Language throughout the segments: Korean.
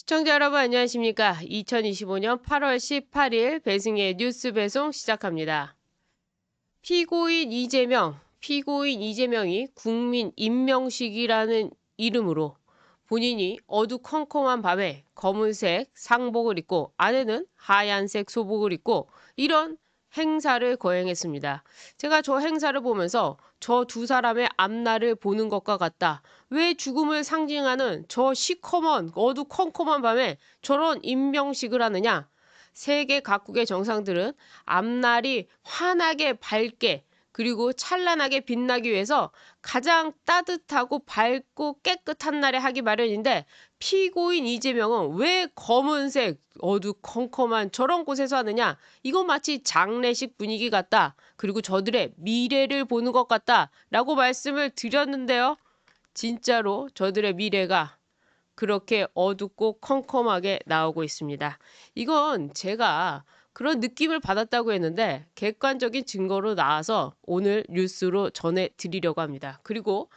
시청자 여러분 안녕하십니까? 2025년 8월 18일 배승의 뉴스 배송 시작합니다. 피고인 이재명이 국민 임명식이라는 이름으로 본인이 어두컴컴한 밤에 검은색 상복을 입고 안에는 하얀색 소복을 입고 이런 행사를 거행했습니다. 제가 저 행사를 보면서 저 두 사람의 앞날을 보는 것과 같다. 왜 죽음을 상징하는 저 시커먼 어두컴컴한 밤에 저런 임명식을 하느냐? 세계 각국의 정상들은 앞날이 환하게 밝게 그리고 찬란하게 빛나기 위해서 가장 따뜻하고 밝고 깨끗한 날에 하기 마련인데 피고인 이재명은 왜 검은색 어두컴컴한 저런 곳에서 하느냐? 이건 마치 장례식 분위기 같다. 그리고 저들의 미래를 보는 것 같다. 라고 말씀을 드렸는데요. 진짜로 저들의 미래가 그렇게 어둡고 컴컴하게 나오고 있습니다. 이건 제가 그런 느낌을 받았다고 했는데 객관적인 증거로 나와서 오늘 뉴스로 전해드리려고 합니다. 그리고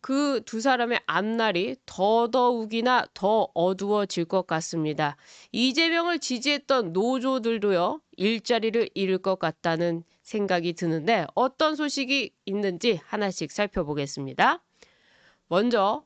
그 두 사람의 앞날이 더더욱이나 더 어두워질 것 같습니다. 이재명을 지지했던 노조들도요, 일자리를 잃을 것 같다는 생각이 드는데 어떤 소식이 있는지 하나씩 살펴보겠습니다. 먼저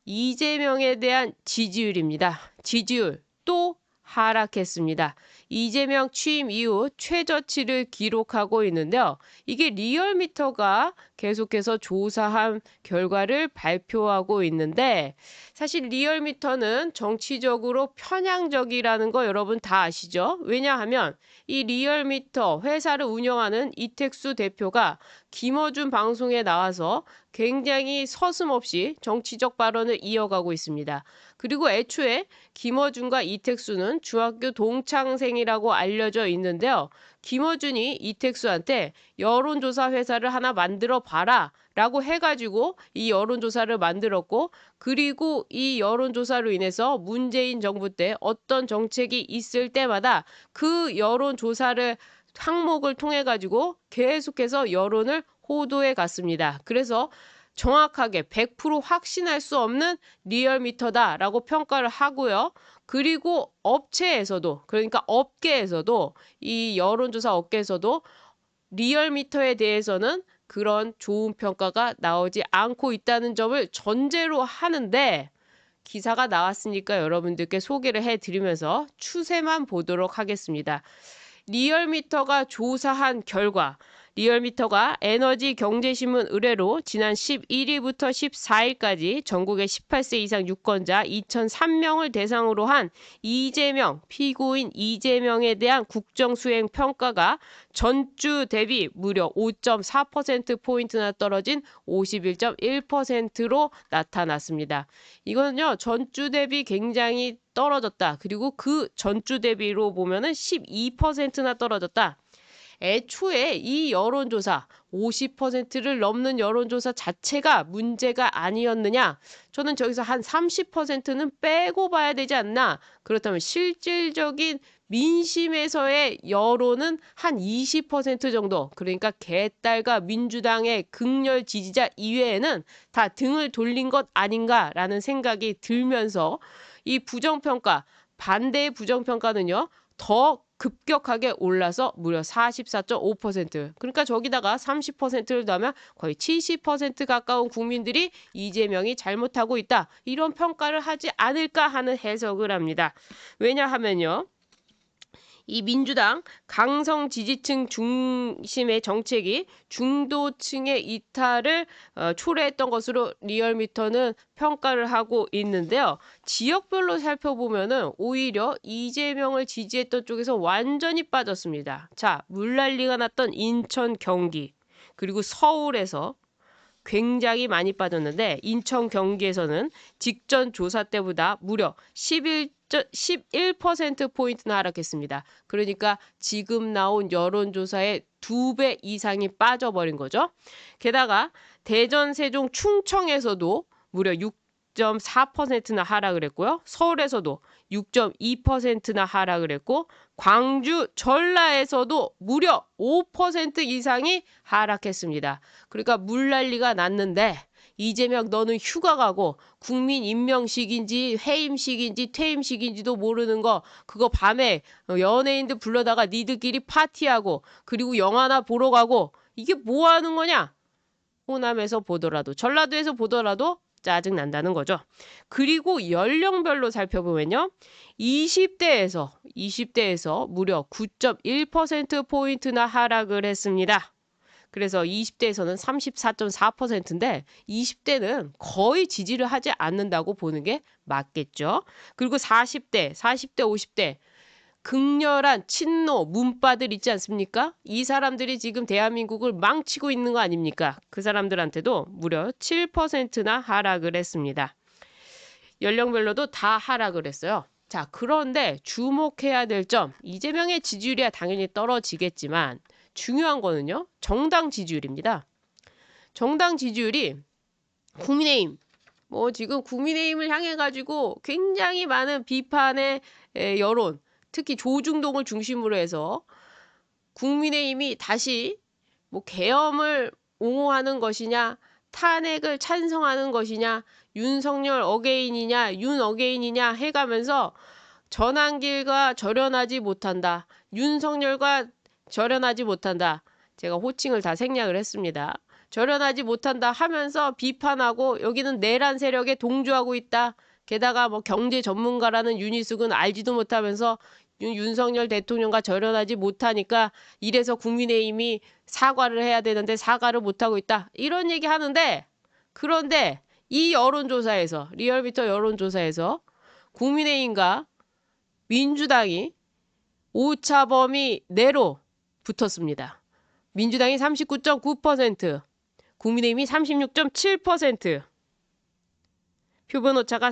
이재명에 대한 지지율입니다. 지지율 또 하락했습니다. 이재명 취임 이후 최저치를 기록하고 있는데요. 이게 리얼미터가 계속해서 조사한 결과를 발표하고 있는데 사실 리얼미터는 정치적으로 편향적이라는 거 여러분 다 아시죠? 왜냐하면 이 리얼미터 회사를 운영하는 이택수 대표가 김어준 방송에 나와서 굉장히 서슴없이 정치적 발언을 이어가고 있습니다. 그리고 애초에 김어준과 이택수는 중학교 동창생이라고 알려져 있는데요. 김어준이 이택수한테 여론조사 회사를 하나 만들어 봐라 라고 해가지고 이 여론조사를 만들었고 그리고 이 여론조사로 인해서 문재인 정부 때 어떤 정책이 있을 때마다 그 여론조사를 항목을 통해 가지고 계속해서 여론을 호도해 갔습니다. 그래서 정확하게 100% 확신할 수 없는 리얼미터다라고 평가를 하고요. 그리고 업체에서도 그러니까 업계에서도 이 여론조사 업계에서도 리얼미터에 대해서는 그런 좋은 평가가 나오지 않고 있다는 점을 전제로 하는데 기사가 나왔으니까 여러분들께 소개를 해드리면서 추세만 보도록 하겠습니다. 리얼미터가 조사한 결과 리얼미터가 에너지경제신문 의뢰로 지난 11일부터 14일까지 전국의 18세 이상 유권자 2,003명을 대상으로 한 피고인 이재명에 대한 국정수행 평가가 전주 대비 무려 5.4%포인트나 떨어진 51.1%로 나타났습니다. 이거는요, 전주 대비 굉장히 떨어졌다. 그리고 그 전주 대비로 보면은 12%나 떨어졌다. 애초에 이 여론조사 50%를 넘는 여론조사 자체가 문제가 아니었느냐? 저는 저기서 한 30%는 빼고 봐야 되지 않나? 그렇다면 실질적인 민심에서의 여론은 한 20% 정도, 그러니까 개딸과 민주당의 극렬 지지자 이외에는 다 등을 돌린 것 아닌가라는 생각이 들면서 이 부정평가, 반대의 부정평가는요, 더 급격하게 올라서 무려 44.5%. 그러니까 저기다가 30%를 더하면 거의 70% 가까운 국민들이 이재명이 잘못하고 있다. 이런 평가를 하지 않을까 하는 해석을 합니다. 왜냐하면요. 이 민주당 강성 지지층 중심의 정책이 중도층의 이탈을 초래했던 것으로 리얼미터는 평가를 하고 있는데요. 지역별로 살펴보면은 오히려 이재명을 지지했던 쪽에서 완전히 빠졌습니다. 자, 물난리가 났던 인천, 경기 그리고 서울에서 굉장히 많이 빠졌는데 인천 경기에서는 직전 조사 때보다 무려 11%포인트나 하락했습니다. 그러니까 지금 나온 여론조사의 2배 이상이 빠져버린 거죠. 게다가 대전, 세종, 충청에서도 무려 6.4%나 하락을 했고요. 서울에서도 6.2%나 하락을 했고 광주, 전라에서도 무려 5% 이상이 하락했습니다. 그러니까 물난리가 났는데 이재명 너는 휴가 가고 국민 임명식인지 해임식인지 퇴임식인지도 모르는 거 그거 밤에 연예인들 불러다가 니들끼리 파티하고 그리고 영화나 보러 가고 이게 뭐 하는 거냐? 호남에서 보더라도 전라도에서 보더라도 짜증난다는 거죠. 그리고 연령별로 살펴보면요. 20대에서 무려 9.1%포인트나 하락을 했습니다. 그래서 20대에서는 34.4%인데 20대는 거의 지지를 하지 않는다고 보는 게 맞겠죠. 그리고 40대, 50대 극렬한 친노 문파들 있지 않습니까? 이 사람들이 지금 대한민국을 망치고 있는 거 아닙니까? 그 사람들한테도 무려 7%나 하락을 했습니다. 연령별로도 다 하락을 했어요. 자, 그런데 주목해야 될 점, 이재명의 지지율이야 당연히 떨어지겠지만 중요한 거는요. 정당 지지율입니다. 정당 지지율이 국민의힘, 지금 국민의힘을 향해 가지고 굉장히 많은 비판의 여론, 특히 조중동을 중심으로 해서 국민의힘이 다시 계엄을 옹호하는 것이냐, 탄핵을 찬성하는 것이냐, 윤석열 어게인이냐, 윤 어게인이냐 해가면서 전환길과 절연하지 못한다. 윤석열과 절연하지 못한다. 제가 호칭을 다 생략을 했습니다. 절연하지 못한다 하면서 비판하고 여기는 내란 세력에 동조하고 있다. 게다가 경제 전문가라는 윤희숙은 알지도 못하면서 윤석열 대통령과 절연하지 못하니까 이래서 국민의힘이 사과를 해야 되는데 사과를 못하고 있다. 이런 얘기 하는데 그런데 이 여론조사에서 리얼미터 여론조사에서 국민의힘과 민주당이 오차범위 내로 붙었습니다. 민주당이 39.9%, 국민의힘이 36.7%, 표본 오차가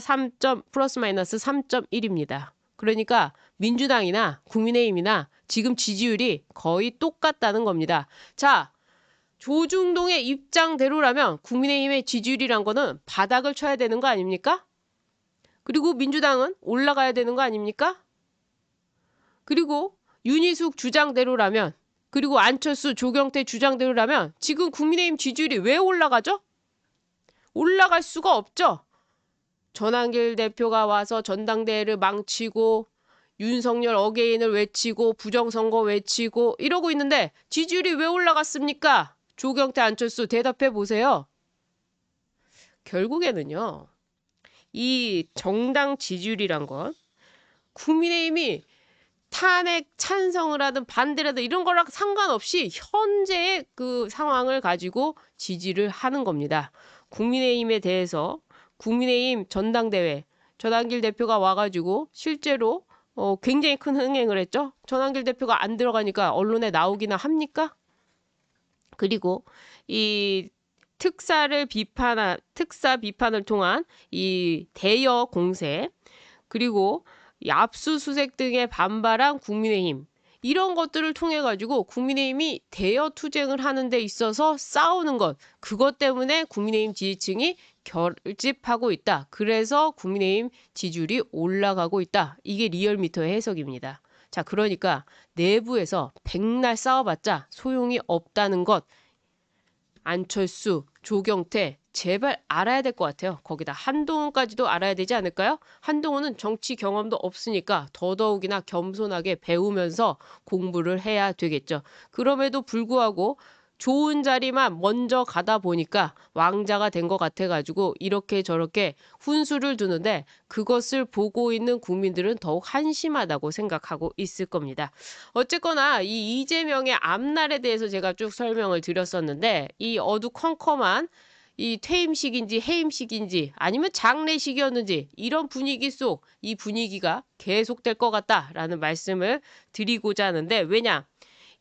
플러스 마이너스 3.1입니다. 그러니까 민주당이나 국민의힘이나 지금 지지율이 거의 똑같다는 겁니다. 자, 조중동의 입장대로라면 국민의힘의 지지율이란 거는 바닥을 쳐야 되는 거 아닙니까? 그리고 민주당은 올라가야 되는 거 아닙니까? 그리고 윤희숙 주장대로라면 그리고 안철수, 조경태 주장대로라면 지금 국민의힘 지지율이 왜 올라가죠? 올라갈 수가 없죠. 전한길 대표가 와서 전당대회를 망치고 윤석열 어게인을 외치고 부정선거 외치고 이러고 있는데 지지율이 왜 올라갔습니까? 조경태, 안철수 대답해 보세요. 결국에는요. 이 정당 지지율이란 건 국민의힘이 탄핵 찬성을 하든 반대를 하든 이런 거랑 상관없이 현재의 그 상황을 가지고 지지를 하는 겁니다. 국민의힘에 대해서 국민의힘 전당대회 전한길 대표가 와가지고 실제로 굉장히 큰 흥행을 했죠. 전한길 대표가 안 들어가니까 언론에 나오기나 합니까? 그리고 이 특사 비판을 통한 이 대여 공세 그리고 이 압수수색 등에 반발한 국민의힘 이런 것들을 통해 가지고 국민의힘이 대여 투쟁을 하는 데 있어서 싸우는 것 그것 때문에 국민의힘 지지층이 결집하고 있다. 그래서 국민의힘 지지율이 올라가고 있다. 이게 리얼미터의 해석입니다. 자, 그러니까 내부에서 백날 싸워봤자 소용이 없다는 것 안철수, 조경태 제발 알아야 될 것 같아요. 거기다 한동훈까지도 알아야 되지 않을까요? 한동훈은 정치 경험도 없으니까 더더욱이나 겸손하게 배우면서 공부를 해야 되겠죠. 그럼에도 불구하고 좋은 자리만 먼저 가다 보니까 왕자가 된 것 같아가지고 이렇게 저렇게 훈수를 두는데 그것을 보고 있는 국민들은 더욱 한심하다고 생각하고 있을 겁니다. 어쨌거나 이 이재명의 앞날에 대해서 제가 쭉 설명을 드렸었는데 이 어두컴컴한 이 퇴임식인지 해임식인지 아니면 장례식이었는지 이런 분위기 속 이 분위기가 계속될 것 같다라는 말씀을 드리고자 하는데 왜냐?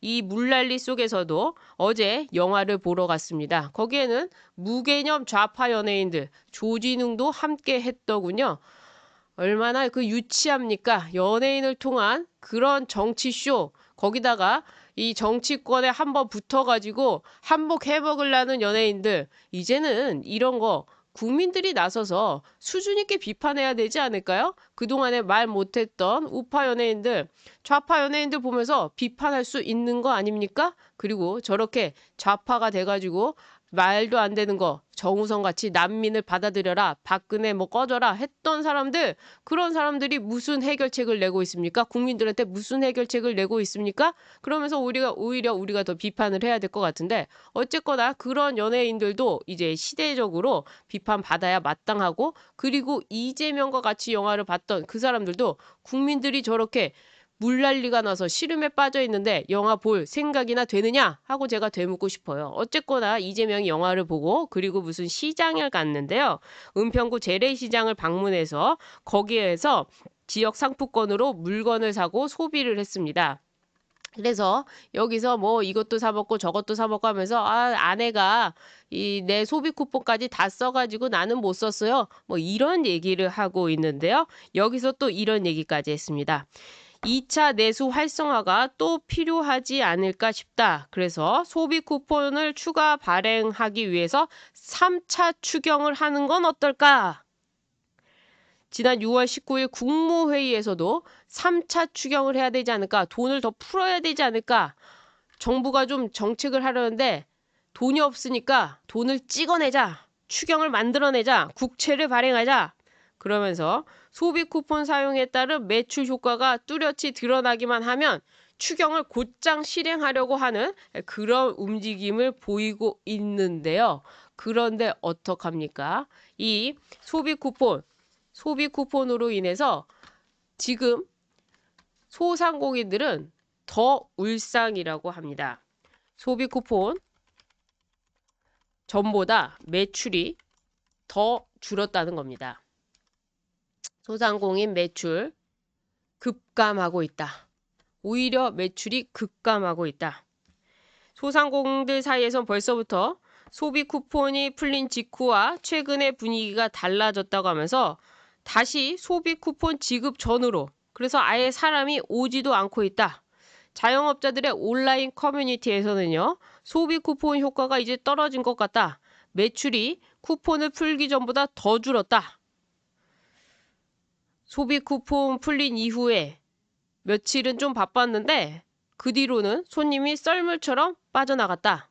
이 물난리 속에서도 어제 영화를 보러 갔습니다. 거기에는 무개념 좌파 연예인들 조진웅도 함께 했더군요. 얼마나 그 유치합니까? 연예인을 통한 그런 정치쇼 거기다가 이 정치권에 한번 붙어가지고 한몫 해먹으려는 연예인들 이제는 이런 거 국민들이 나서서 수준 있게 비판해야 되지 않을까요? 그동안에 말 못했던 우파 연예인들, 좌파 연예인들 보면서 비판할 수 있는 거 아닙니까? 그리고 저렇게 좌파가 돼가지고 말도 안 되는 거 정우성 같이 난민을 받아들여라, 박근혜 뭐 꺼져라 했던 사람들, 그런 사람들이 무슨 해결책을 내고 있습니까? 국민들한테 무슨 해결책을 내고 있습니까? 그러면서 오히려 우리가 더 비판을 해야 될 것 같은데, 어쨌거나 그런 연예인들도 이제 시대적으로 비판받아야 마땅하고, 그리고 이재명과 같이 영화를 봤던 그 사람들도 국민들이 저렇게 물난리가 나서 시름에 빠져 있는데 영화 볼 생각이나 되느냐 하고 제가 되묻고 싶어요. 어쨌거나 이재명이 영화를 보고, 그리고 무슨 시장을 갔는데요. 은평구 재래시장을 방문해서 거기에서 지역 상품권으로 물건을 사고 소비를 했습니다. 그래서 여기서 뭐 이것도 사 먹고 저것도 사 먹고 하면서, 아내가 이 내 소비 쿠폰까지 다 써가지고 나는 못 썼어요, 뭐 이런 얘기를 하고 있는데요. 여기서 또 이런 얘기까지 했습니다. 2차 내수 활성화가 또 필요하지 않을까 싶다. 그래서 소비 쿠폰을 추가 발행하기 위해서 3차 추경을 하는 건 어떨까? 지난 6월 19일 국무회의에서도 3차 추경을 해야 되지 않을까? 돈을 더 풀어야 되지 않을까? 정부가 좀 정책을 하려는데 돈이 없으니까 돈을 찍어내자. 추경을 만들어내자. 국채를 발행하자. 그러면서 소비 쿠폰 사용에 따른 매출 효과가 뚜렷이 드러나기만 하면 추경을 곧장 실행하려고 하는 그런 움직임을 보이고 있는데요. 그런데 어떡합니까? 이 소비 쿠폰으로 인해서 지금 소상공인들은 더 울상이라고 합니다. 소비 쿠폰 전보다 매출이 더 줄었다는 겁니다. 소상공인 매출 급감하고 있다. 오히려 매출이 급감하고 있다. 소상공인들 사이에선 벌써부터 소비 쿠폰이 풀린 직후와 최근의 분위기가 달라졌다고 하면서 다시 소비 쿠폰 지급 전으로, 그래서 아예 사람이 오지도 않고 있다. 자영업자들의 온라인 커뮤니티에서는요, 소비 쿠폰 효과가 이제 떨어진 것 같다. 매출이 쿠폰을 풀기 전보다 더 줄었다. 소비 쿠폰 풀린 이후에 며칠은 좀 바빴는데 그 뒤로는 손님이 썰물처럼 빠져나갔다.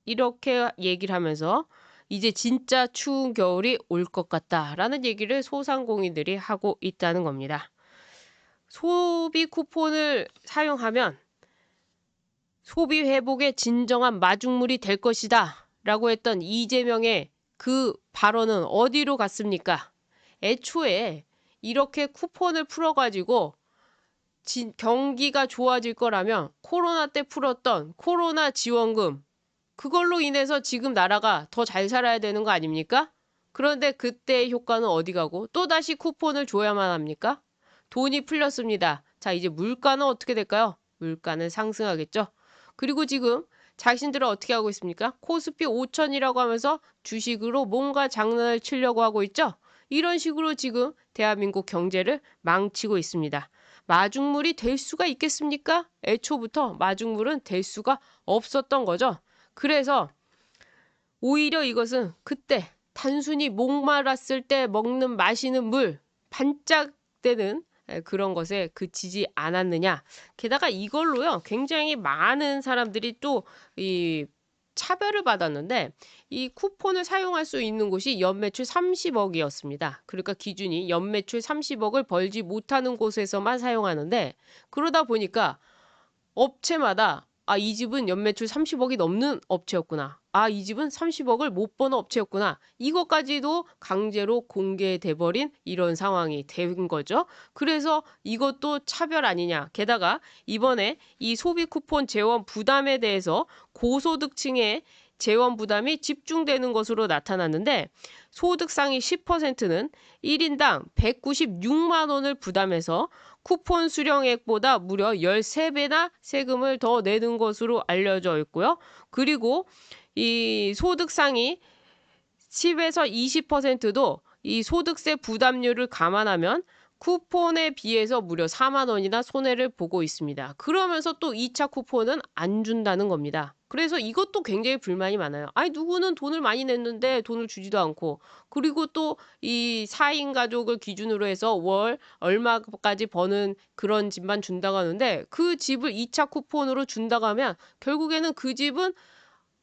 이렇게 얘기를 하면서 이제 진짜 추운 겨울이 올 것 같다라는 얘기를 소상공인들이 하고 있다는 겁니다. 소비 쿠폰을 사용하면 소비 회복의 진정한 마중물이 될 것이다 라고 했던 이재명의 그 발언은 어디로 갔습니까? 애초에 이렇게 쿠폰을 풀어가지고 경기가 좋아질 거라면 코로나 때 풀었던 코로나 지원금, 그걸로 인해서 지금 나라가 더 잘 살아야 되는 거 아닙니까? 그런데 그때의 효과는 어디 가고 또다시 쿠폰을 줘야만 합니까? 돈이 풀렸습니다. 자, 이제 물가는 어떻게 될까요? 물가는 상승하겠죠. 그리고 지금 자신들은 어떻게 하고 있습니까? 코스피 5천이라고 하면서 주식으로 뭔가 장난을 치려고 하고 있죠. 이런 식으로 지금 대한민국 경제를 망치고 있습니다. 마중물이 될 수가 있겠습니까? 애초부터 마중물은 될 수가 없었던 거죠. 그래서 오히려 이것은 그때 단순히 목말랐을 때 먹는 마시는 물, 반짝대는 그런 것에 그치지 않았느냐. 게다가 이걸로요, 굉장히 많은 사람들이 또 이 차별을 받았는데, 이 쿠폰을 사용할 수 있는 곳이 연매출 30억이었습니다. 그러니까 기준이 연매출 30억을 벌지 못하는 곳에서만 사용하는데, 그러다 보니까 업체마다 이 집은 연매출 30억이 넘는 업체였구나. 이 집은 30억을 못 버는 업체였구나. 이것까지도 강제로 공개돼 버린 이런 상황이 된 거죠. 그래서 이것도 차별 아니냐. 게다가 이번에 이 소비 쿠폰 재원 부담에 대해서 고소득층의 재원 부담이 집중되는 것으로 나타났는데, 소득 상위 10%는 1인당 196만 원을 부담해서 쿠폰 수령액보다 무려 13배나 세금을 더 내는 것으로 알려져 있고요. 그리고 이 소득 상위 10에서 20%도 이 소득세 부담률을 감안하면 쿠폰에 비해서 무려 4만 원이나 손해를 보고 있습니다. 그러면서 또 2차 쿠폰은 안 준다는 겁니다. 그래서 이것도 굉장히 불만이 많아요. 누구는 돈을 많이 냈는데 돈을 주지도 않고, 그리고 또 이 4인 가족을 기준으로 해서 월 얼마까지 버는 그런 집만 준다고 하는데, 그 집을 2차 쿠폰으로 준다고 하면 결국에는 그 집은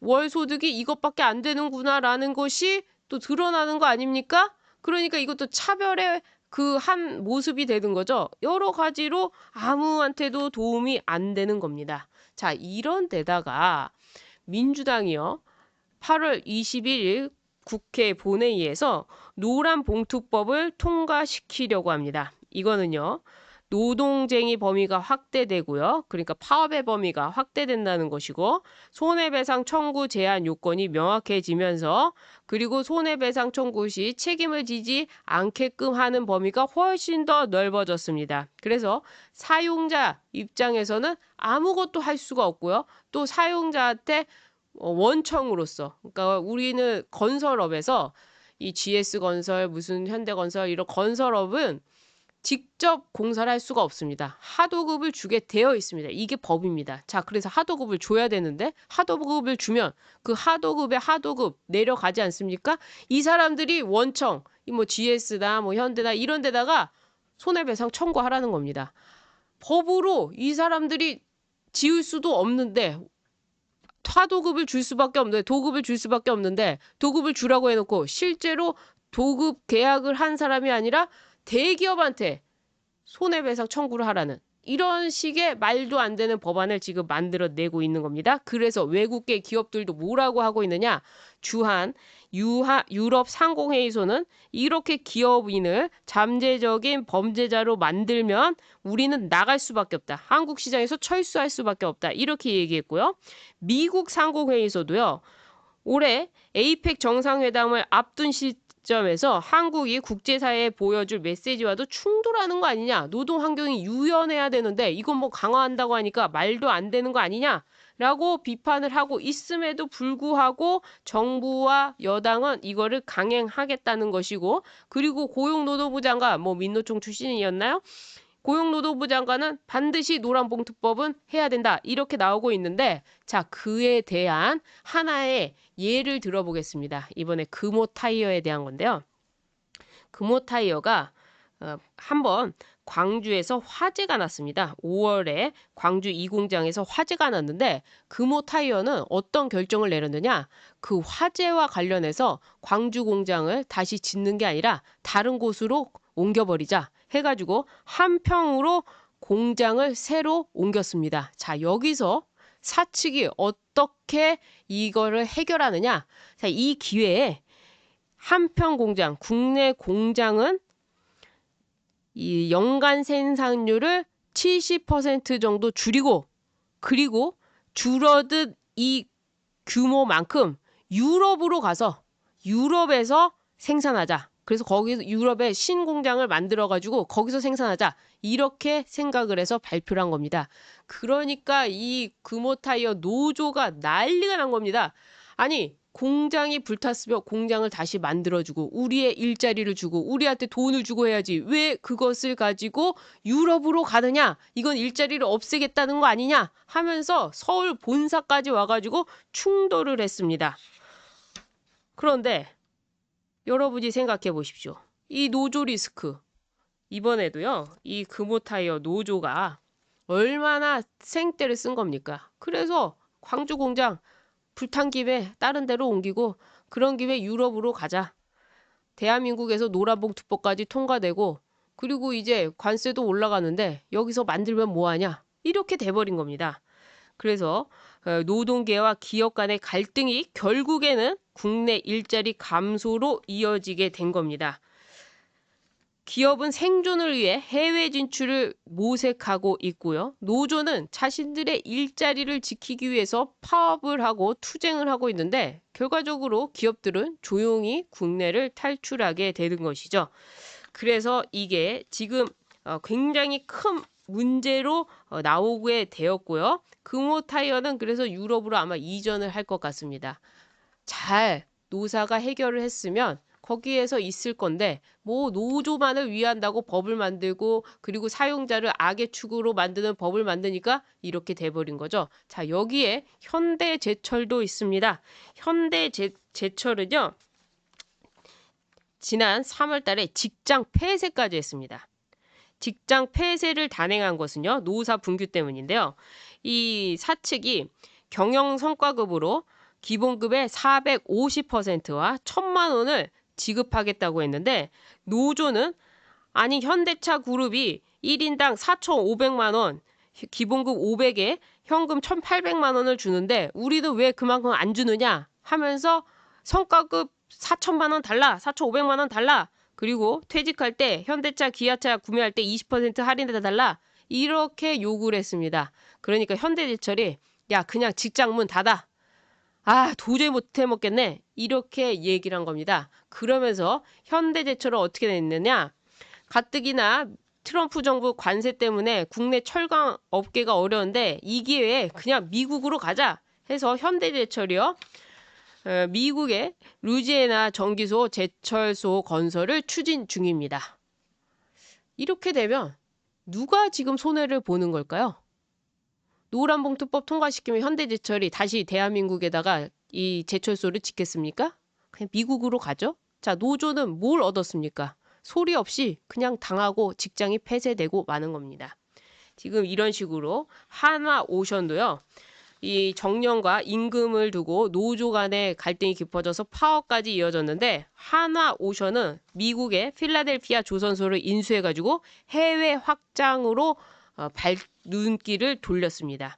월 소득이 이것밖에 안 되는구나라는 것이 또 드러나는 거 아닙니까? 그러니까 이것도 차별의 그 한 모습이 되는 거죠. 여러 가지로 아무한테도 도움이 안 되는 겁니다. 자, 이런 데다가 민주당이요. 8월 21일 국회 본회의에서 노란봉투법을 통과시키려고 합니다. 이거는요. 노동쟁의 범위가 확대되고요. 그러니까 파업의 범위가 확대된다는 것이고 손해배상 청구 제한 요건이 명확해지면서 그리고 손해배상 청구 시 책임을 지지 않게끔 하는 범위가 훨씬 더 넓어졌습니다. 그래서 사용자 입장에서는 아무것도 할 수가 없고요. 또 사용자한테 원청으로서 그러니까 우리는 건설업에서 이 GS건설 무슨 현대건설 이런 건설업은 직접 공사를 할 수가 없습니다. 하도급을 주게 되어 있습니다. 이게 법입니다. 자, 그래서 하도급을 줘야 되는데 하도급을 주면 그 하도급의 하도급 내려가지 않습니까? 이 사람들이 원청, 뭐 GS나 뭐 현대나 이런 데다가 손해배상 청구하라는 겁니다. 법으로 이 사람들이 지을 수도 없는데 하도급을 줄 수밖에 없는데 도급을 줄 수밖에 없는데 도급을 주라고 해놓고 실제로 도급 계약을 한 사람이 아니라 대기업한테 손해배상 청구를 하라는 이런 식의 말도 안 되는 법안을 지금 만들어내고 있는 겁니다. 그래서 외국계 기업들도 뭐라고 하고 있느냐. 주한 유럽 상공회의소는 이렇게 기업인을 잠재적인 범죄자로 만들면 우리는 나갈 수밖에 없다. 한국 시장에서 철수할 수밖에 없다. 이렇게 얘기했고요. 미국 상공회의소도요. 올해 에이펙 정상회담을 앞둔 시점에서 한국이 국제사회에 보여줄 메시지와도 충돌하는 거 아니냐. 노동 환경이 유연해야 되는데 이건 뭐 강화한다고 하니까 말도 안 되는 거 아니냐. 라고 비판을 하고 있음에도 불구하고 정부와 여당은 이거를 강행하겠다는 것이고 그리고 고용노동부 장관 뭐 민노총 출신이었나요? 고용노동부 장관은 반드시 노란봉투법은 해야 된다. 이렇게 나오고 있는데 자, 그에 대한 하나의 예를 들어보겠습니다. 이번에 금호타이어에 대한 건데요. 금호타이어가 한번 광주에서 화재가 났습니다. 5월에 광주 이 공장에서 화재가 났는데 금호타이어는 어떤 결정을 내렸느냐. 그 화재와 관련해서 광주 공장을 다시 짓는 게 아니라 다른 곳으로 옮겨버리자 해가지고 한평으로 공장을 새로 옮겼습니다. 자, 여기서 사측이 어떻게 이거를 해결하느냐. 자, 이 기회에 한평 공장, 국내 공장은 이 연간 생산률을 70% 정도 줄이고 그리고 줄어든 이 규모만큼 유럽으로 가서 유럽에서 생산하자. 그래서 거기서 유럽에 신공장을 만들어가지고 거기서 생산하자. 이렇게 생각을 해서 발표를 한 겁니다. 그러니까 이 금호타이어 노조가 난리가 난 겁니다. 아니 공장이 불탔으면 공장을 다시 만들어주고 우리의 일자리를 주고 우리한테 돈을 주고 해야지 왜 그것을 가지고 유럽으로 가느냐 이건 일자리를 없애겠다는 거 아니냐 하면서 서울 본사까지 와가지고 충돌을 했습니다. 그런데 여러분이 생각해 보십시오. 이 노조 리스크 이번에도요. 이 금호타이어 노조가 얼마나 생떼를 쓴 겁니까? 그래서 광주 공장 불탄 김에 다른 데로 옮기고 그런 김에 유럽으로 가자. 대한민국에서 노란봉투법까지 통과되고 그리고 이제 관세도 올라가는데 여기서 만들면 뭐하냐. 이렇게 돼버린 겁니다. 그래서 노동계와 기업 간의 갈등이 결국에는 국내 일자리 감소로 이어지게 된 겁니다. 기업은 생존을 위해 해외 진출을 모색하고 있고요. 노조는 자신들의 일자리를 지키기 위해서 파업을 하고 투쟁을 하고 있는데 결과적으로 기업들은 조용히 국내를 탈출하게 되는 것이죠. 그래서 이게 지금 굉장히 큰 문제로 나오게 되었고요. 금호타이어는 그래서 유럽으로 아마 이전을 할 것 같습니다. 잘 노사가 해결을 했으면 거기에서 있을 건데 뭐 노조만을 위한다고 법을 만들고 그리고 사용자를 악의 축으로 만드는 법을 만드니까 이렇게 돼버린 거죠. 자, 여기에 현대제철도 있습니다. 현대제철은요. 지난 3월 달에 직장 폐쇄까지 했습니다. 직장 폐쇄를 단행한 것은요. 노사 분규 때문인데요. 이 사측이 경영 성과급으로 기본급의 450%와 1,000만 원을 지급하겠다고 했는데 노조는 아니 현대차 그룹이 1인당 4,500만 원, 기본급 500에 현금 1,800만 원을 주는데 우리도 왜 그만큼 안 주느냐 하면서 성과급 4,000만 원 달라, 4,500만 원 달라, 그리고 퇴직할 때 현대차, 기아차 구매할 때 20% 할인해 달라 이렇게 요구를 했습니다. 그러니까 현대제철이 야 그냥 직장 문 닫아. 아 도저히 못 해먹겠네. 이렇게 얘기를 한 겁니다. 그러면서 현대제철은 어떻게 됐느냐. 가뜩이나 트럼프 정부 관세 때문에 국내 철강 업계가 어려운데 이 기회에 그냥 미국으로 가자 해서 현대제철이요. 미국의 루지애나 정기소 제철소 건설을 추진 중입니다. 이렇게 되면 누가 지금 손해를 보는 걸까요? 노란봉투법 통과시키면 현대제철이 다시 대한민국에다가 이 제철소를 짓겠습니까? 그냥 미국으로 가죠? 자, 노조는 뭘 얻었습니까? 소리 없이 그냥 당하고 직장이 폐쇄되고 마는 겁니다. 지금 이런 식으로 한화오션도요. 이 정년과 임금을 두고 노조 간의 갈등이 깊어져서 파업까지 이어졌는데 한화오션은 미국의 필라델피아 조선소를 인수해가지고 해외 확장으로 눈길을 돌렸습니다.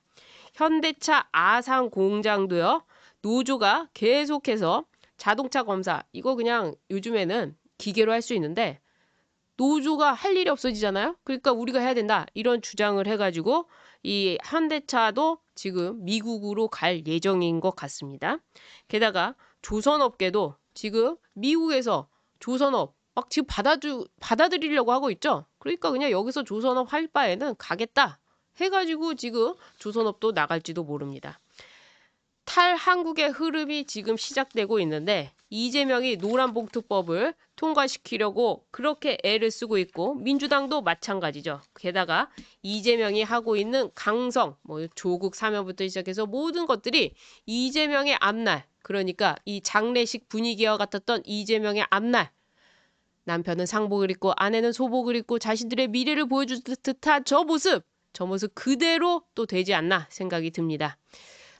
현대차 아산 공장도요. 노조가 계속해서 자동차 검사 이거 그냥 요즘에는 기계로 할 수 있는데 노조가 할 일이 없어지잖아요. 그러니까 우리가 해야 된다. 이런 주장을 해가지고 이 현대차도 지금 미국으로 갈 예정인 것 같습니다. 게다가 조선업계도 지금 미국에서 조선업 막 지금 받아들이려고 하고 있죠. 그러니까 그냥 여기서 조선업 할 바에는 가겠다 해가지고 지금 조선업도 나갈지도 모릅니다. 탈한국의 흐름이 지금 시작되고 있는데 이재명이 노란봉투법을 통과시키려고 그렇게 애를 쓰고 있고 민주당도 마찬가지죠. 게다가 이재명이 하고 있는 강성, 조국 사면부터 시작해서 모든 것들이 이재명의 앞날, 그러니까 이 장례식 분위기와 같았던 이재명의 앞날, 남편은 상복을 입고 아내는 소복을 입고 자신들의 미래를 보여줄 듯한 저 모습 그대로 또 되지 않나 생각이 듭니다.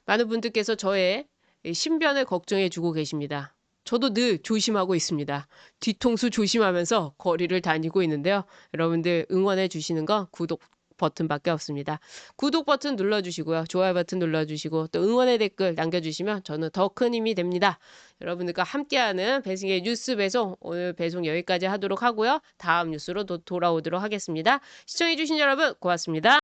많은 분들께서 저의 신변을 걱정해 주고 계십니다. 저도 늘 조심하고 있습니다. 뒤통수 조심하면서 거리를 다니고 있는데요. 여러분들 응원해 주시는 건 구독 버튼밖에 없습니다. 구독 버튼 눌러주시고요. 좋아요 버튼 눌러주시고 또 응원의 댓글 남겨주시면 저는 더 큰 힘이 됩니다. 여러분들과 함께하는 배승의 뉴스 배송 오늘 배송 여기까지 하도록 하고요. 다음 뉴스로 또 돌아오도록 하겠습니다. 시청해주신 여러분 고맙습니다.